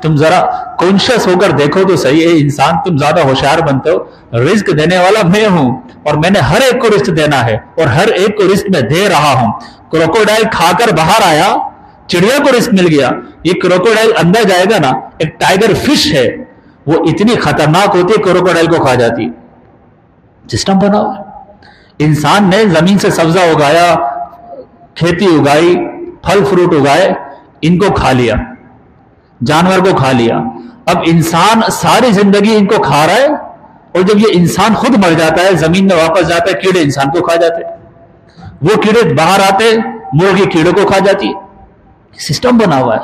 तुम जरा कॉन्शियस होकर देखो तो सही है इंसान, तुम ज्यादा होशियार बनते हो। रिस्क देने वाला मैं हूं और मैंने हर एक को रिस्क देना है और हर एक को रिस्क में दे रहा हूं। क्रोकोडाइल खाकर बाहर आया, चिड़िया को रिस्क मिल गया। ये क्रोकोडाइल अंदर जाएगा ना, एक टाइगर फिश है, वो इतनी खतरनाक होती है, क्रोकोडाइल को खा जाती है। सिस्टम बना हुआ। इंसान ने जमीन से सब्जा उगाया, खेती उगाई, फल फ्रूट उगाए, इनको खा लिया, जानवर को खा लिया। अब इंसान सारी जिंदगी इनको खा रहा है और जब ये इंसान खुद मर जाता है, जमीन में वापस जाता है, कीड़े इंसान को खा जाते हैं, वो कीड़े बाहर आते, मुर्गी कीड़ों को खा जाती है। सिस्टम बना हुआ है,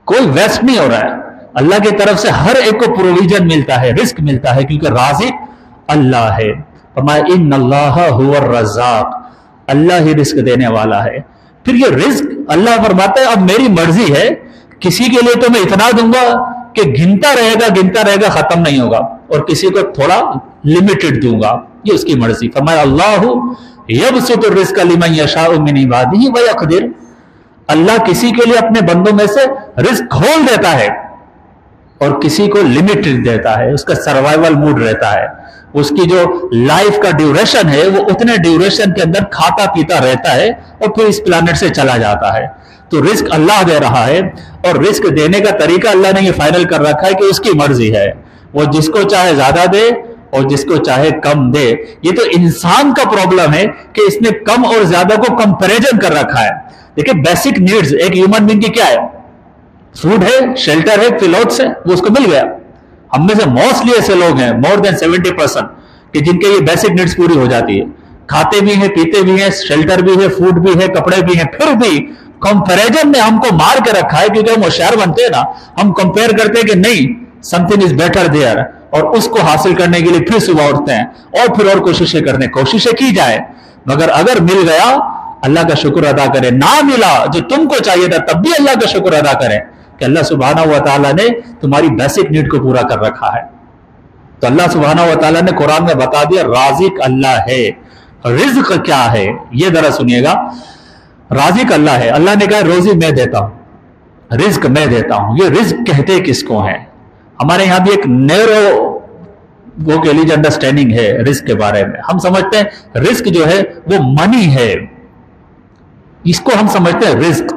कोई वेस्ट नहीं हो रहा है। अल्लाह की तरफ से हर एक को प्रोविजन मिलता है, रिस्क मिलता है, क्योंकि राज़िक अल्लाह है। फरमाया इन्नल्लाह हुवर रज़्ज़ाक़, अल्लाह ही रिस्क देने वाला है। फिर ये रिस्क अल्लाह फरमाता है अब मेरी मर्जी है, किसी के लिए तो मैं इतना दूंगा कि गिनता रहेगा खत्म नहीं होगा, और किसी को थोड़ा लिमिटेड दूंगा, ये उसकी मर्जी। फरमाया अल्लाहु यबसुतु रिज़्क़ लिमन यशाउ मिन इबादिही व यक़दिर, अल्लाह किसी के लिए अपने बंदों में से रिस्क खोल देता है और किसी को लिमिटेड देता है, उसका सर्वाइवल मूड रहता है, उसकी जो लाइफ का ड्यूरेशन है वो उतने ड्यूरेशन के अंदर खाता पीता रहता है और फिर इस प्लैनेट से चला जाता है। तो रिस्क अल्लाह दे रहा है और रिस्क देने का तरीका अल्लाह ने ये फाइनल कर रखा है कि उसकी मर्जी है, वो जिसको चाहे ज्यादा दे और जिसको चाहे कम दे। ये तो इंसान का प्रॉब्लम है कि इसने कम और ज्यादा को कंपैरिजन कर रखा है। देखिए बेसिक नीड्स एक ह्यूमन बीइंग की क्या है, फूड है, शेल्टर है, क्लोथ्स है, वो उसको मिल गया। हम में से मोस्टली ऐसे लोग हैं, मोर देन 70%, कि जिनके ये बेसिक नीड्स पूरी हो जाती है, खाते भी हैं, पीते भी हैं, शेल्टर भी है, फूड भी है, कपड़े भी हैं। फिर भी कंपैरिजन ने हमको मार के रखा है, क्योंकि हम होशियार बनते हैं ना, हम कंपेयर करते हैं कि नहीं समथिंग इज बेटर देयर, और उसको हासिल करने के लिए फिर सुबह उठते हैं और फिर और कोशिशें की जाए, मगर अगर मिल गया अल्लाह का शुक्र अदा करें, ना मिला जो तुमको चाहिए था तब भी अल्लाह का शुक्र अदा करें कि अल्लाह सुब्हानहू व तआला ने तुम्हारी बेसिक नीड को पूरा कर रखा है। तो अल्लाह सुब्हानहू व तआला ने कुरान में बता दिया राज़िक अल्लाह है। रिज़्क क्या है ये जरा सुनिएगा। राज़िक अल्लाह है, अल्लाह ने कहा रोजी मैं देता हूं, रिज़्क मैं देता हूं। ये रिज़्क कहते किसको है? हमारे यहां भी एक नैरो वो कह लीजिए अंडरस्टैंडिंग है रिस्क के बारे में। हम समझते हैं रिस्क जो है वो मनी है, इसको हम समझते हैं रिस्क,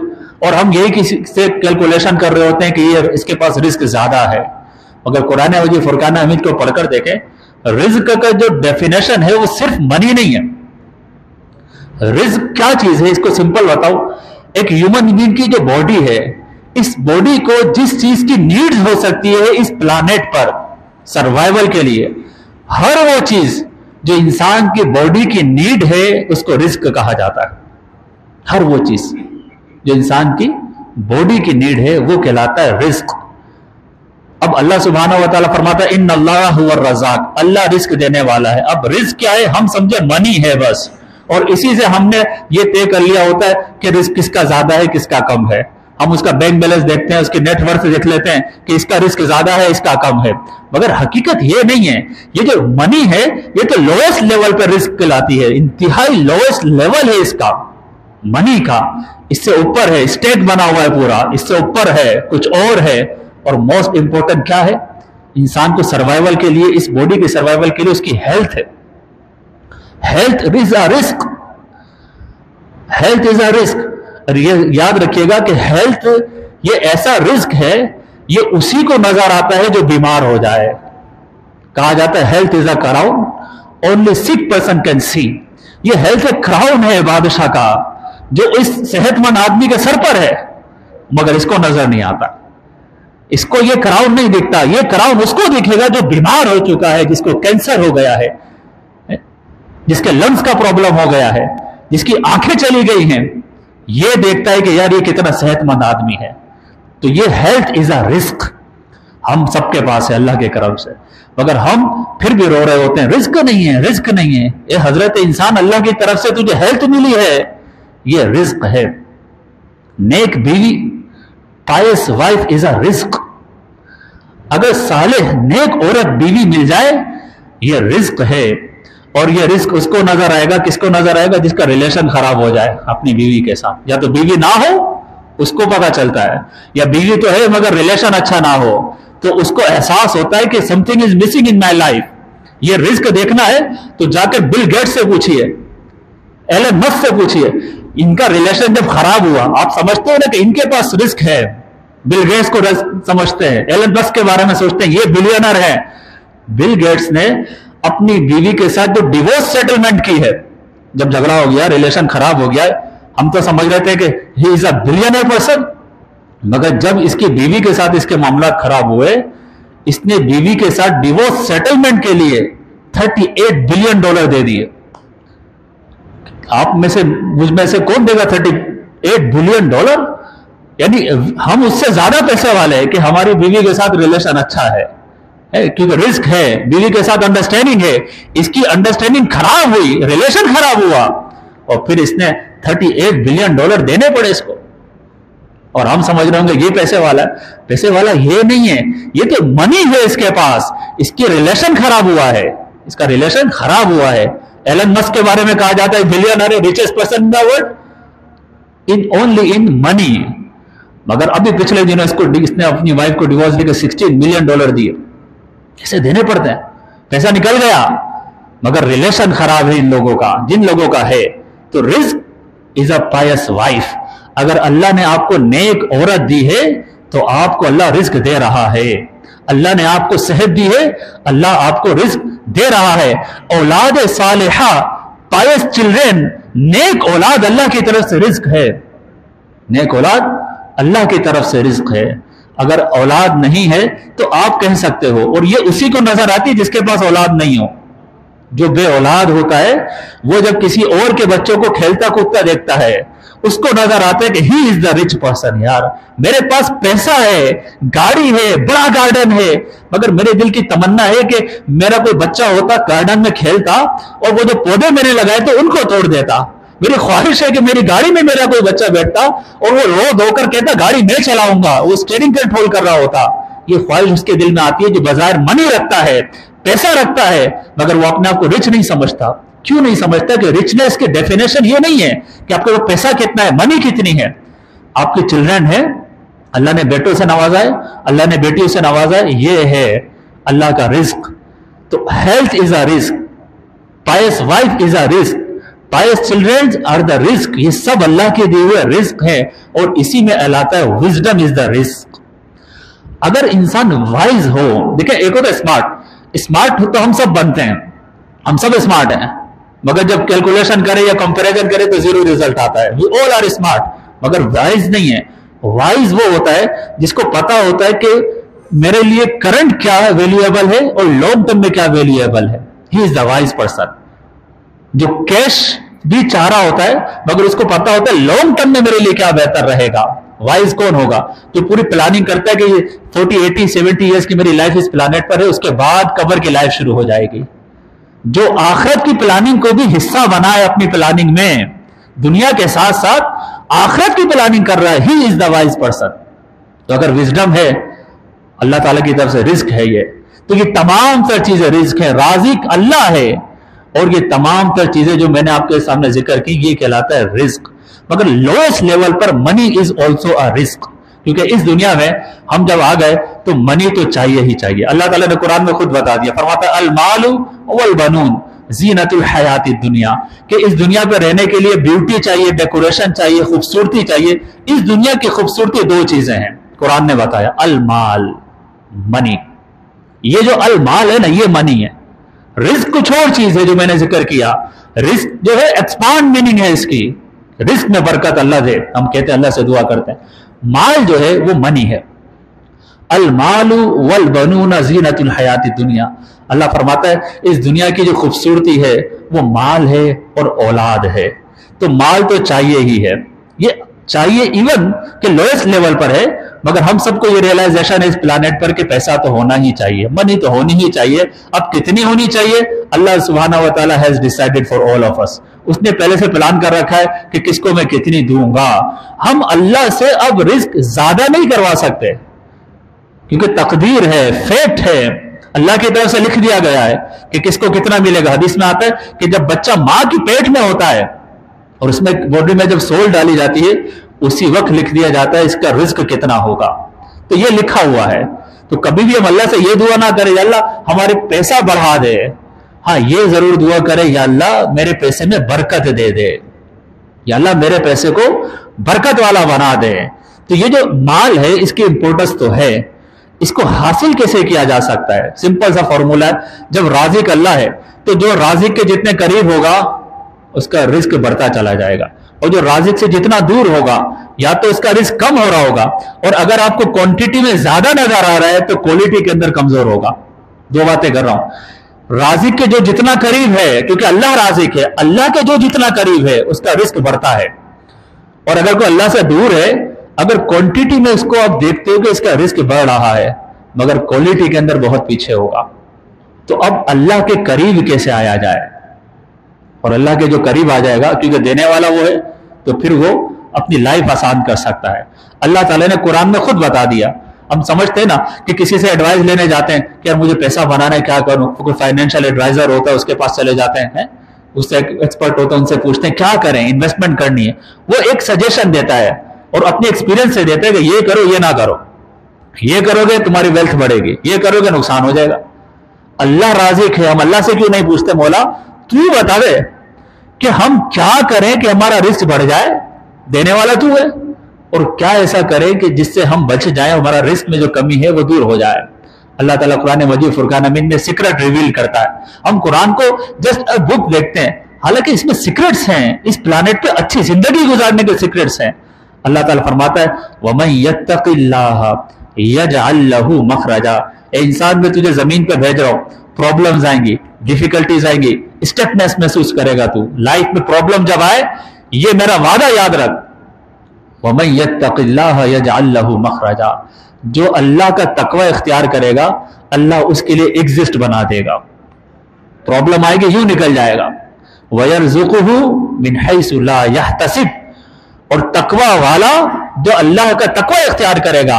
और हम यही किसी से कैलकुलेशन कर रहे होते हैं कि ये इसके पास रिस्क ज्यादा है। मगर कुरान मजीद फुरकान हमीद को पढ़कर देखें, रिस्क का जो डेफिनेशन है वो सिर्फ मनी नहीं है। रिस्क क्या चीज है इसको सिंपल बताओ। एक ह्यूमन बीइंग की जो बॉडी है, इस बॉडी को जिस चीज की नीड्स हो सकती है इस प्लानेट पर सर्वाइवल के लिए, हर वो चीज जो इंसान की बॉडी की नीड है उसको रिस्क कहा जाता है। हर वो चीज जो इंसान की बॉडी की नीड है वो कहलाता है रिस्क। अब अल्लाह सुब्हानहू व तआला फरमाता है इन्नल्लाह हुवर रज़्ज़ाक़, अल्लाह रिस्क देने वाला है। अब रिस्क क्या है? हम समझे मनी है बस, और इसी से हमने ये तय कर लिया होता है कि रिस्क किसका ज्यादा है किसका कम है। हम उसका बैंक बैलेंस देखते हैं, उसकी नेटवर्थ देख लेते हैं कि इसका रिस्क ज्यादा है इसका कम है, मगर हकीकत ये नहीं है। ये जो मनी है ये तो लोएस्ट लेवल पर रिस्क कहलाती है, इंतहाई लोएस्ट लेवल है इसका मनी का। इससे ऊपर है स्टेट बना हुआ है पूरा, इससे ऊपर है कुछ और है। और मोस्ट इंपॉर्टेंट क्या है इंसान को सर्वाइवल के लिए, इस बॉडी के सर्वाइवल के लिए उसकी हेल्थ है। Health is a risk, health is a risk. और ये याद रखिएगा कि हेल्थ ये ऐसा रिस्क है, ये उसी को नजर आता है जो बीमार हो जाए। कहा जाता है health is a crown only sick person can see. ये हेल्थ एक क्राउन है बादशाह का जो इस सेहतमंद आदमी के सर पर है, मगर इसको नजर नहीं आता। इसको ये क्राउन नहीं दिखता, ये क्राउन उसको दिखेगा जो बीमार हो चुका है, जिसको कैंसर हो गया है, जिसके लंग्स का प्रॉब्लम हो गया है, जिसकी आंखें चली गई हैं। ये देखता है कि यार ये कितना सेहतमंद आदमी है। तो ये हेल्थ इज अ रिस्क हम सबके पास है अल्लाह के करम से, मगर हम फिर भी रो रहे होते हैं रिस्क नहीं है, रिस्क नहीं है। ये हजरत इंसान अल्लाह की तरफ से तुझे हेल्थ मिली है, ये रिस्क है। नेक बीवी पायस वाइफ इज अ रिस्क। अगर सालेह नेक औरत बीवी मिल जाए ये रिस्क है। और ये रिस्क उसको नजर आएगा, किसको नजर आएगा? जिसका रिलेशन खराब हो जाए अपनी बीवी के साथ। या तो बीवी ना हो اس کو پتا چلتا ہے. یا بیوی تو ہے مگر ریلیشن اچھا نہ ہو تو اس کو احساس ہوتا ہے کہ some thing is missing in my life. یہ رزق دیکھنا ہے تو جا کے بل گیٹس سے پوچھیے, ایلن مسک سے پوچھیے, ان کا ریلیشن جب خراب ہوا آپ سمجھتے ہو نا کہ ان کے پاس رزق ہے. بل گیٹس کو سمجھتے ہیں, ایلن مسک کے بارے میں سوچتے ہیں یہ بلینر ہے. بل گیٹس نے اپنی بیوی کے ساتھ جو ڈیورس سیٹلمنٹ کی ہے, جب جھگڑا ہو گیا, ریلیشن خراب ہو گیا, ہم تو سمجھ رہے تھے کہ ہی از اے بلینر پرسن, مگر جب اس کی بیوی کے ساتھ اس کے معاملات خراب ہوئے, اس نے بیوی کے ساتھ ڈیورس سیٹلمنٹ کے لیے $38 بلین دے دیے. آپ میں سے مجھ میں سے کون دے گا $38 بلین؟ یعنی ہم اس سے زیادہ پیسے والے ہیں کہ ہماری بیوی کے ساتھ ریلیشن اچھا ہے, کیونکہ رزق ہے, بیوی کے ساتھ انڈرسٹینڈنگ ہے. اس کی انڈرسٹینڈنگ خراب ہوئی, ریلیشن خراب ہوا, اور پھر اس نے $38 بلین دینے پڑے اس کو. اور ہم سمجھ رہے ہوں گے یہ پیسے والا ہے. پیسے والا یہ نہیں ہے, یہ تو منی ہے اس کے پاس, اس کی ریلیشن خراب ہوا ہے, اس کا ریلیشن خراب ہوا ہے. ایلن مسک کے بارے میں کہا جاتا ہے بلینئر ہے, richest person in the world only in money. مگر ابھی پچھلے دنوں اس نے اپنی وائف کو ڈیورس دے کے $16 ملین دیے. کیسے دینے پڑتے ہیں؟ پیسہ نکل گیا مگر ریلیشن خراب ہے ان لوگوں کا, جن لوگوں کا ہے. تو رزق از اے پائس وائف. اگر اللہ نے آپ کو نیک عورت دی ہے تو آپ کو اللہ رزق دے رہا ہے. اللہ نے آپ کو صحت دی ہے, اللہ آپ کو رزق دے رہا ہے. اولاد صالحہ, پائس چلڈرن, نیک اولاد اللہ کی طرف سے رزق ہے. نیک اولاد اللہ کی طرف سے رزق ہے. اگر اولاد نہیں ہے تو آپ کہہ سکتے ہو, اور یہ اسی کو نظر آتی ہے جس کے پاس اولاد نہیں ہو. جو بے اولاد ہوتا ہے وہ جب کسی اور کے بچوں کو کھیلتا کودتا دیکھتا ہے اس کو نظر آتا ہے کہ ہی از دا رچ پرسن. یار میرے پاس پیسہ ہے, گاڑی ہے, بڑا گارڈن ہے, مگر میرے دل کی تمنا ہے کہ میرا کوئی بچہ ہوتا گارڈن میں کھیلتا اور وہ جو پودے میں نے لگائے تو ان کو توڑ دیتا. میری خواہش ہے کہ میری گاڑی میں میرا کوئی بچہ بیٹھتا اور وہ رو دھو کر کہتا گاڑی میں چلاؤں گا, وہ اسٹیئرنگ کنٹرول کر رہا ہوتا. یہ خواہش اس کے دل میں آتی ہے جو بظاہر منی رکھتا ہے, پیسہ رکھتا ہے, مگر وہ اپنے آپ کو رچ نہیں سمجھتا. کیوں نہیں سمجھتا؟ کہ رچنس کی ڈیفینیشن یہ نہیں ہے کہ آپ کا پیسہ کتنا ہے, منی کتنی ہے. آپ کے چلڈرن ہے, اللہ نے بیٹوں سے نوازا ہے, اللہ نے بیٹیوں سے نوازا ہے, یہ ہے اللہ کا رزق. تو ہیلتھ از اے رزق, پائس وائف از اے رزق, پائس چلڈرن آر دا رزق. یہ سب اللہ کے دیے ہوئے رزق ہے, اور اسی میں الاتا ہے وزڈم از دا رزق. اگر انسان وائز ہو, دیکھیں ایک ہوتا ہے اسمارٹ. اسمارٹ تو ہم سب بنتے ہیں, ہم سب اسمارٹ ہیں, مگر جب کیلکولیشن کرے یا کمپیریزن کرے تو زیرو ریزلٹ آتا ہے. وی آل آر اسمارٹ, مگر وائز نہیں ہے. وائز وہ ہوتا ہے جس کو پتا ہوتا ہے کہ میرے لیے کرنٹ کیا ویلیویبل ہے اور لانگ ٹرم میں کیا ویلیویبل ہے. ہی از دا وائز پرسن. جو کیش بھی چاہ رہا ہوتا ہے مگر اس کو پتا ہوتا ہے لانگ ٹرم میں میرے لیے کیا بہتر رہے گا. وائز کون ہوگا؟ جو پوری پلاننگ کرتا ہے کہ یہ 40 80 70 ایئرس کی میری لائف اس پلانٹ پر ہے, اس کے بعد قبر کی لائف شروع ہو جائے گی. جو آخرت کی پلاننگ کو بھی حصہ بنائے اپنی پلاننگ میں, دنیا کے ساتھ ساتھ آخرت کی پلاننگ کر رہا ہے, ہی از دا وائز پرسن. تو اگر وزڈم ہے, اللہ تعالیٰ کی طرف سے رزق ہے یہ, تو یہ تمام تر چیزیں رزق ہے. رازق اللہ ہے, اور یہ تمام تر چیزیں جو میں نے آپ کے سامنے ذکر کی یہ کہلاتا ہے رزق. مگر lowest level per money is also a رزق, کیونکہ اس دنیا میں ہم جب آ گئے تو منی تو چاہیے ہی چاہیے. اللہ تعالیٰ نے قرآن میں خود بتا دیا, فرماتا ہے المال والبنون زینت الحیات الدنیا, کہ اس دنیا پہ رہنے کے لیے بیوٹی چاہیے, ڈیکوریشن چاہیے, خوبصورتی چاہیے. اس دنیا کی خوبصورتی دو چیزیں ہیں, قرآن نے بتایا, المال, منی. یہ جو المال ہے نا یہ منی ہے. رزق کچھ اور چیز ہے جو میں نے ذکر کیا. رزق جو ہے ایکسپانڈ میننگ ہے اس کی, رزق میں برکت اللہ دے, ہم کہتے ہیں اللہ سے دعا کرتے ہیں. مال جو ہے وہ منی ہے. المال والبنون زینت الحیات الدنیا, اللہ فرماتا ہے اس دنیا کی جو خوبصورتی ہے وہ مال ہے اور اولاد ہے. تو مال تو چاہیے ہی ہے, یہ چاہیے ایون کہ لوئسٹ لیول پر ہے, مگر ہم سب کو یہ ریئلائزیشن ہے اس پلانٹ پر کہ پیسہ تو ہونا ہی چاہیے, منی تو ہونی ہی چاہیے. اب کتنی ہونی چاہیے؟ اللہ سبحانہ و تعالیٰ has decided for all of us. اس نے پہلے سے پلان کر رکھا ہے کہ کس کو میں کتنی دوں گا. ہم اللہ سے اب رزق زیادہ نہیں کروا سکتے, کیونکہ تقدیر ہے, فیٹ ہے, اللہ کی طرف سے لکھ دیا گیا ہے کہ کس کو کتنا ملے گا. حدیث میں آتا ہے کہ جب بچہ ماں کی پیٹ میں ہوتا ہے اور اس میں باڈی میں جب سول ڈالی جاتی ہے, उसी वक्त लिख दिया जाता है इसका रिस्क कितना होगा। तो ये लिखा हुआ है। तो कभी भी हम अल्लाह से ये दुआ ना करें या अल्लाह हमारे पैसा बढ़ा दे, हाँ ये जरूर दुआ करें या अल्लाह मेरे पैसे में बरकत दे दे, या अल्लाह मेरे पैसे को बरकत वाला बना दे। तो ये जो माल है इसकी इंपॉर्टेंस तो है, इसको हासिल कैसे किया जा सकता है? सिंपल सा फॉर्मूला है, जब राज़िक अल्लाह है तो जो राज़िक के जितने करीब होगा उसका रिस्क बढ़ता चला जाएगा, और जो राज़िक से जितना दूर होगा या तो उसका रिस्क कम हो रहा होगा, और अगर आपको क्वांटिटी में ज्यादा नजर आ रहा है तो क्वालिटी के अंदर कमजोर होगा। दो बातें कर रहा हूं। राज़िक के जो जितना करीब है, क्योंकि अल्लाह राज़िक है, अल्लाह के जो जितना करीब है उसका रिस्क बढ़ता है, और अगर कोई अल्लाह से दूर है, अगर क्वांटिटी में उसको आप देखते हो कि इसका रिस्क बढ़ रहा है मगर क्वालिटी के अंदर बहुत पीछे होगा, तो अब अल्लाह के करीब कैसे आया जाए? और अल्लाह के जो करीब आ जाएगा, क्योंकि देने वाला वो है, तो फिर वो अपनी लाइफ आसान कर सकता है। अल्लाह ताला ने कुरान में खुद बता दिया। हम समझते हैं ना कि किसी से एडवाइस लेने जाते हैं कि यार मुझे पैसा बनाना है, क्या करूं? कोई फाइनेंशियल एडवाइजर होता है उसके पास चले जाते हैं, उससे एक्सपर्ट होता है, उनसे पूछते हैं क्या करें, इन्वेस्टमेंट करनी है, वो एक सजेशन देता है और अपने एक्सपीरियंस से देते हैं कि ये करो, ये ना करो, ये करोगे तुम्हारी वेल्थ बढ़ेगी, ये करोगे नुकसान हो जाएगा। अल्लाह राज़िक है, हम अल्लाह से क्यों नहीं पूछते मौला तू बता दे कि हम क्या करें कि हमारा रिस्क बढ़ जाए? देने वाला तू है, और क्या ऐसा करें कि जिससे हम बच जाएं, हमारा रिस्क में जो कमी है वो दूर हो जाए। अल्लाह ताला कुरान मजीद फुरकान अमीन में सीक्रेट रिवील करता है। हम कुरान को जस्ट अ बुक देखते हैं, हालांकि इसमें सीक्रेट्स हैं, इस प्लानेट पे अच्छी जिंदगी गुजारने के सीक्रेट्स हैं। अल्लाह ताला फरमाता है वमन यत्तकिल्लाह यजअल लहू मखरजा, ए इंसान में तुझे जमीन पे भेज रहा हूं, प्रॉब्लम्स आएंगी, डिफिकल्टीज आएंगी, स्टकनेस महसूस करेगा तू, लाइफ में प्रॉब्लम जब आए ये मेरा वादा याद रख, वमन यत्तकिल्लाह यजअल लहू मखरजा, जो अल्लाह का तकवा इख्तियार करेगा अल्लाह उसके लिए एग्जिस्ट बना देगा। प्रॉब्लम आएगी यूं निकल जाएगा। वयरज़ुक़ुहु मिन हैसु ला यहतसिब, और तकवा वाला जो अल्लाह का तकवा इख्तियार करेगा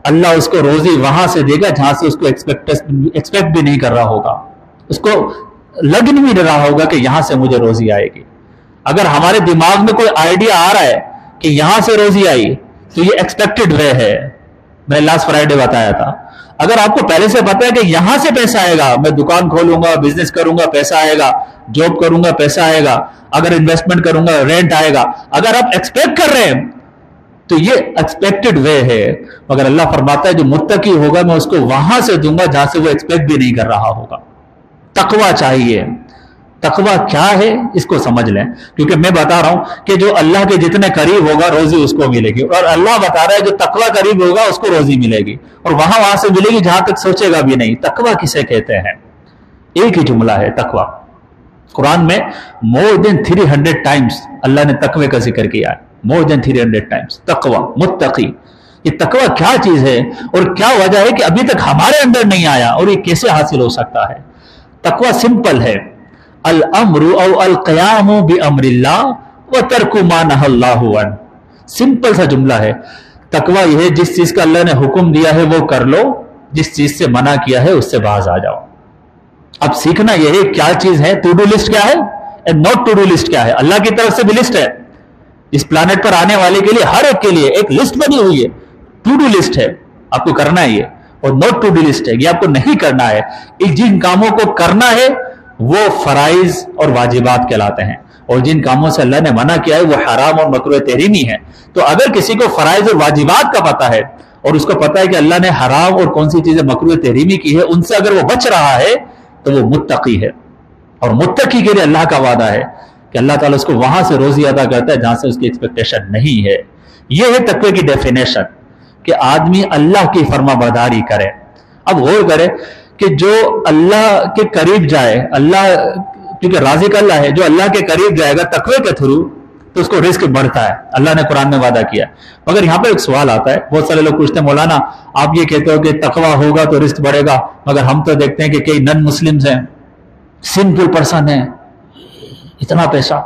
अल्लाह उसको रोजी वहां से देगा जहां से उसको एक्सपेक्ट भी नहीं कर रहा होगा, उसको लग नहीं रहा होगा कि यहां से मुझे रोजी आएगी। अगर हमारे दिमाग में कोई आइडिया आ रहा है कि यहां से रोजी आई तो ये एक्सपेक्टेड वे है, मैं लास्ट फ्राइडे बताया था। अगर आपको पहले से पता है कि यहां से पैसा आएगा, मैं दुकान खोलूंगा, बिजनेस करूंगा, पैसा आएगा, जॉब करूंगा, पैसा आएगा, अगर इन्वेस्टमेंट करूंगा रेंट आएगा, अगर आप एक्सपेक्ट कर रहे हैं तो ये एक्सपेक्टेड वे है। मगर अल्लाह फरमाता है जो मुत्तकी होगा मैं उसको वहां से दूंगा जहां से वो एक्सपेक्ट भी नहीं कर रहा होगा। तकवा चाहिए। तकवा क्या है इसको समझ लें, क्योंकि मैं बता रहा हूं कि जो अल्लाह के जितने करीब होगा रोजी उसको मिलेगी, और अल्लाह बता रहा है जो तकवा करीब होगा उसको रोजी मिलेगी, और वहां से मिलेगी जहां तक सोचेगा भी नहीं। तकवा किसे कहते हैं? एक ही जुमला है तकवा। कुरान में मोर देन 300 टाइम्स अल्लाह ने तकवे का जिक्र किया है, मोर देन 300 टाइम्स। तकवा, मुत्तकी, ये तकवा क्या चीज है और क्या वजह है कि अभी तक हमारे अंदर नहीं आया, और ये कैसे हासिल हो सकता है? तकवा सिंपल है, अल अम्रु औ अल क़यामु बि अम्रिल्लाह व तर्कु मा नहल्लाहु अन। सिंपल सा जुमला है। तकवा यह है जिस चीज का अल्लाह ने हुक्म दिया है वो कर लो, जिस चीज से मना किया है उससे बाज आ जाओ। अब सीखना यह है क्या चीज है, टू डू लिस्ट क्या है and not to do list क्या है। अल्लाह की तरफ से भी लिस्ट है, इस प्लानेट पर आने वाले के लिए हर एक के लिए एक लिस्ट बनी हुई है, टू डू लिस्ट है, आपको करना है ये, और नॉट टू डू लिस्ट है, ये आपको नहीं करना है। जिन कामों को करना है वो फराइज और वाजिबात कहलाते हैं, और जिन कामों से अल्लाह ने मना किया है वो हराम और मकरूह तहरीमी है। तो अगर किसी को फराइज और वाजिबात का पता है और उसको पता है कि अल्लाह ने हराम और कौन सी चीजें मकरूह तहरीमी की है, उनसे अगर वो बच रहा है तो वो मुत्तकी है। और मुत्तकी के लिए अल्लाह का वादा है कि अल्लाह ताला उसको वहां से रोजी अदा करता है जहां से उसकी एक्सपेक्टेशन नहीं है। यह है तकवे की डेफिनेशन कि आदमी अल्लाह की फर्माबरदारी करे। अब गौर करे कि जो अल्लाह के करीब जाए, अल्लाह क्योंकि राज़िक अल्लाह है, जो अल्लाह के करीब जाएगा तकवे के थ्रू तो उसको रिस्क बढ़ता है, अल्लाह ने कुरान में वादा किया। मगर यहाँ पे एक सवाल आता है, बहुत सारे लोग पूछते हैं मौलाना आप ये कहते हो कि तकवा होगा तो रिस्क बढ़ेगा, मगर हम तो देखते हैं कि कई नॉन मुस्लिम्स हैं, सिंपल पर्सन है, इतना पैसा।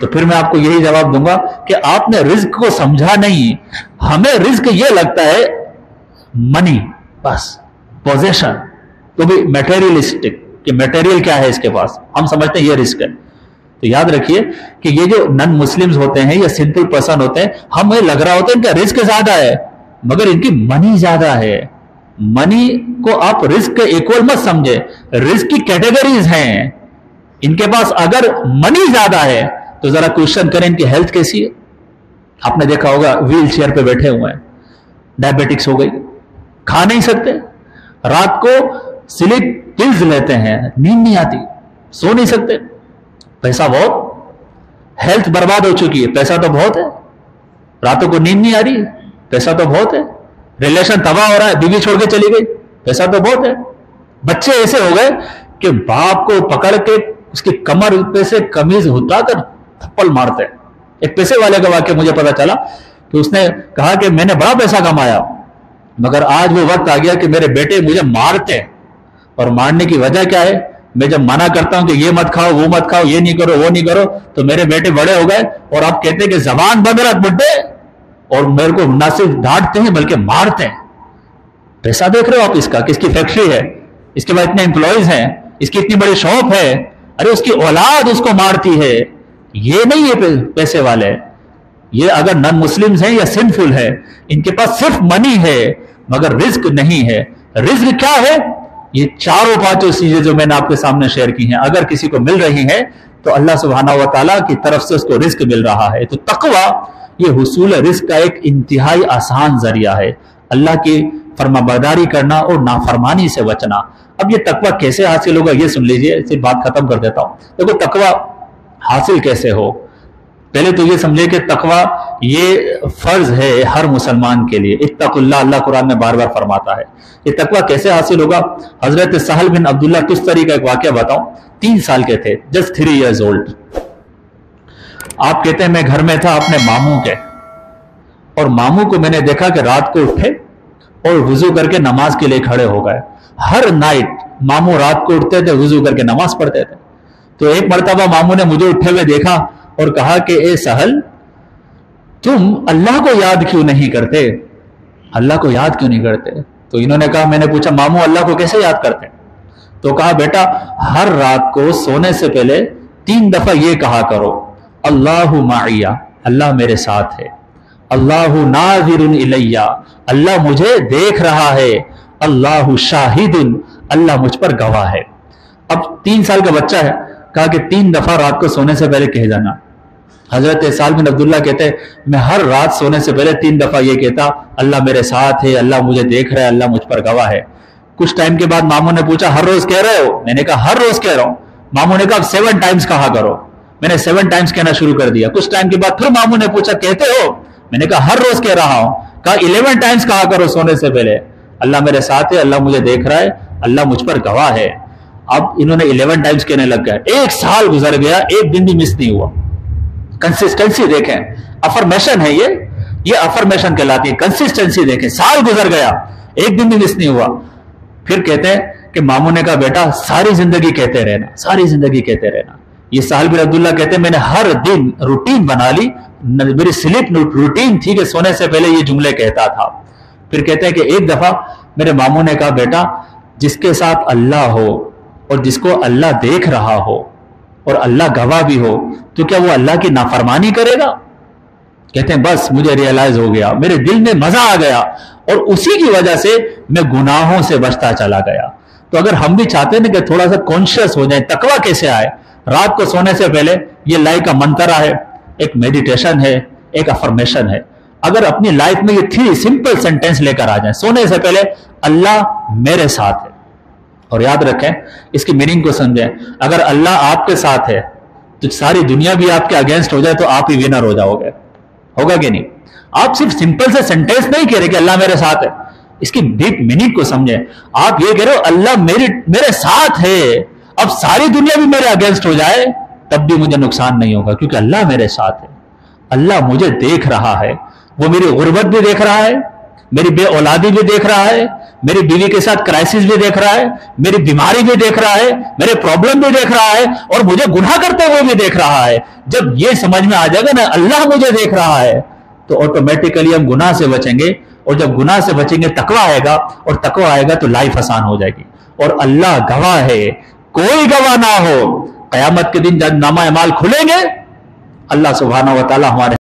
तो फिर मैं आपको यही जवाब दूंगा कि आपने रिस्क को समझा नहीं। हमें रिस्क ये लगता है मनी, बस पोजेशन, तो भी मटेरियलिस्टिक कि मटेरियल क्या है इसके पास, हम समझते हैं ये रिस्क है। تو یاد رکھیے کہ یہ جو نن مسلمز ہوتے ہیں یا سمپل پرسن ہوتے ہیں، ہمیں لگ رہا ہوتا ہے ان کا رزق زیادہ ہے، مگر ان کی منی زیادہ ہے. منی کو آپ رزق کے ایکول مت سمجھے، رزق کی کیٹیگریز ہیں. ان کے پاس اگر منی زیادہ ہے تو ذرا کوشچن کریں ان کی ہیلتھ کیسی ہے. آپ نے دیکھا ہوگا ویل چیئر پہ بیٹھے ہوئے ہیں، ڈائبیٹکس ہو گئی، کھا نہیں سکتے، رات کو سلیپ پلز لیتے ہیں، نیند نہیں آتی، سو نہیں سکتے، پیسہ بہت، ہیلتھ برباد ہو چکی ہے، پیسہ تو بہت ہے، راتوں کو نیند نہیں آ رہی، پیسہ تو بہت ہے، ریلیشن تباہ ہو رہا ہے، بیوی چھوڑ کے چلی گئی، پیسہ تو بہت ہے. بچے ایسے ہو گئے کہ باپ کو پکڑ کے اس کی کمر پہ سے قمیض ہٹا کر تھپڑ مارتے. ایک پیسے والے کا واقعہ مجھے پتا چلا کہ اس نے کہا کہ میں نے بڑا پیسہ کمایا، مگر آج وہ وقت آ گیا کہ میرے بیٹے مجھے مارتے. اور مارنے کی وجہ کیا ہے؟ میں جب منع کرتا ہوں کہ یہ مت کھاؤ، وہ مت کھاؤ، یہ نہیں کرو، وہ نہیں کرو، تو میرے بیٹے بڑے ہو گئے اور آپ کہتے ہیں کہ زبان بند رکھ بیٹے، اور میرے کو نہ صرف ڈانٹتے ہیں بلکہ مارتے ہیں. پیسہ دیکھ رہے ہو آپ اس کا، کس کی فیکٹری ہے، اس کے بعد اتنے امپلائیز ہیں، اس کی اتنی بڑی شاپ ہے، ارے اس کی اولاد اس کو مارتی ہے. یہ نہیں ہے پیسے والے، یہ اگر نن مسلمز ہیں یا سنفل ہے، ان کے پاس صرف منی ہے مگر رزق نہیں ہے. رزق کیا ہے؟ یہ چاروں پانچوں چیزیں جو میں نے آپ کے سامنے شیئر کی ہیں، اگر کسی کو مل رہی ہیں تو اللہ سبحانہ و تعالیٰ کی طرف سے اس کو رزق مل رہا ہے. تو تقویٰ یہ حصول رزق کا ایک انتہائی آسان ذریعہ ہے، اللہ کی فرما برداری کرنا اور نافرمانی سے بچنا. اب یہ تقویٰ کیسے حاصل ہوگا یہ سن لیجئے، اس سے بات ختم کر دیتا ہوں. دیکھو تقویٰ حاصل کیسے ہو، پہلے تو یہ سمجھے کہ تقویٰ یہ فرض ہے ہر مسلمان کے لیے. اتقوا اللہ، اللہ قرآن میں بار بار فرماتا ہے. یہ تقویٰ کیسے حاصل ہوگا؟ حضرت سہل بن عبداللہ تستری کا ایک واقعہ بتاؤں. 3 سال کے تھے، جسٹ 3 years old. آپ کہتے ہیں میں گھر میں تھا اپنے ماموں کے، اور ماموں کو میں نے دیکھا کہ رات کو اٹھے اور وضو کر کے نماز کے لیے کھڑے ہو گئے. ہر نائٹ ماموں رات کو اٹھتے تھے، وضو کر کے نماز پڑھتے تھے. تو ایک مرتبہ ماموں نے مجھے اٹھے ہوئے دیکھا اور کہا کہ اے سہل، تم اللہ کو یاد کیوں نہیں کرتے؟ اللہ کو یاد کیوں نہیں کرتے؟ تو انہوں نے کہا، میں نے پوچھا ماموں اللہ کو کیسے یاد کرتے؟ تو کہا بیٹا ہر رات کو سونے سے پہلے 3 دفعہ یہ کہا کرو، اللہ معیہ، اللہ میرے ساتھ ہے، اللہ ناظر الیہ، اللہ مجھے دیکھ رہا ہے، اللہ شاہد، اللہ مجھ پر گواہ ہے. اب 3 سال کا بچہ ہے، کہا کہ 3 دفعہ رات کو سونے سے پہلے کہہ جانا. حضرت سہل بن عبداللہ کہتے ہیں میں ہر رات سونے سے پہلے 3 دفعہ یہ کہتا، اللہ میرے ساتھ ہے، اللہ مجھے دیکھ رہا ہے، اللہ مجھ پر گواہ ہے. کچھ ٹائم کے بعد ماموں نے پوچھا ہر روز کہہ رہے ہو؟ میں نے کہا ہر روز کہہ رہا ہوں. ماموں نے کہا 7 ٹائمز کہا کرو. میں نے 7 ٹائمز کہنا شروع کر دیا. کچھ ٹائم کے بعد پھر ماموں نے پوچھا کہتے ہو؟ میں نے کہا ہر روز کہہ رہا ہوں. کہا 11 ٹائمز کہا کرو سونے سے پہلے، اللہ میرے ساتھ ہے، اللہ مجھے دیکھ رہا ہے، اللہ مجھ پر گواہ ہے. اب انہوں نے 11 ٹائمز کہنے لگ گئے. 1 سال گزر گیا، ایک دن بھی مس نہیں ہوا. کنسسٹنسی دیکھیں، افرمیشن ہے یہ افرمیشن کہلاتی ہے. کنسسٹنسی دیکھیں، سال گزر گیا، ایک دن بھی مس نہیں ہوا. پھر کہتے ہیں کہ ماموں نے کہا بیٹا ساری زندگی کہتے رہنا، ساری زندگی کہتے رہنا. یہ سہل بن عبداللہ کہتے ہیں میں نے ہر دن روٹین بنا لی، میری سلیپ روٹین تھی کہ سونے سے پہلے یہ جملے کہتا تھا. پھر کہتے ہیں کہ ایک دفعہ میرے ماموں نے کہا بیٹا جس کے ساتھ اللہ ہو اور جس کو اللہ دیکھ رہا ہو اور اللہ گواہ بھی ہو تو کیا وہ اللہ کی نافرمانی کرے گا؟ کہتے ہیں بس مجھے ریئلائز ہو گیا، میرے دل میں مزہ آ گیا اور اسی کی وجہ سے میں گناہوں سے بچتا چلا گیا. تو اگر ہم بھی چاہتے ہیں کہ تھوڑا سا کانشیس ہو جائیں، تقویٰ کیسے آئے؟ رات کو سونے سے پہلے یہ لائف کا منترا ہے، ایک میڈیٹیشن ہے، ایک افرمیشن ہے. اگر اپنی لائف میں یہ 3 سمپل سینٹینس لے کر آ جائیں، سونے سے پہلے اللہ میرے ساتھ ہے، اور یاد رکھیں اس کی میننگ کو سمجھیں. اگر اللہ آپ کے ساتھ ہے تو ساری دنیا بھی آپ کے اگینسٹ ہو جائے تو آپ ہی ونر ہو جاؤ گے. ہوگا کہ نہیں؟ آپ صرف سمپل سے سینٹینس نہیں کہہ رہے کہ اللہ میرے ساتھ ہے، اس کی ڈیپ میننگ کو سمجھیں. آپ یہ کہہ رہے ہو اللہ میرے ساتھ ہے، اب ساری دنیا بھی میرے اگینسٹ ہو جائے تب بھی مجھے نقصان نہیں ہوگا کیونکہ اللہ میرے ساتھ ہے. اللہ مجھے دیکھ رہا ہے، وہ میری غربت بھی دیکھ رہا ہے، میری بے اولادی بھی دیکھ رہا ہے، میری بیوی کے ساتھ کرائسس بھی دیکھ رہا ہے، میری بیماری بھی دیکھ رہا ہے، میرے پرابلم بھی دیکھ رہا ہے، اور مجھے گناہ کرتے ہوئے بھی دیکھ رہا ہے. جب یہ سمجھ میں آ جائے گا نا اللہ مجھے دیکھ رہا ہے تو آٹومیٹیکلی ہم گناہ سے بچیں گے، اور جب گناہ سے بچیں گے تقویٰ آئے گا، اور تقویٰ آئے گا تو لائف آسان ہو جائے گی. اور اللہ گواہ ہے، کوئی گواہ نہ ہو قیامت کے دن جب نامہ اعمال کھلیں گے اللہ سبحانہ و تعالی ہمارے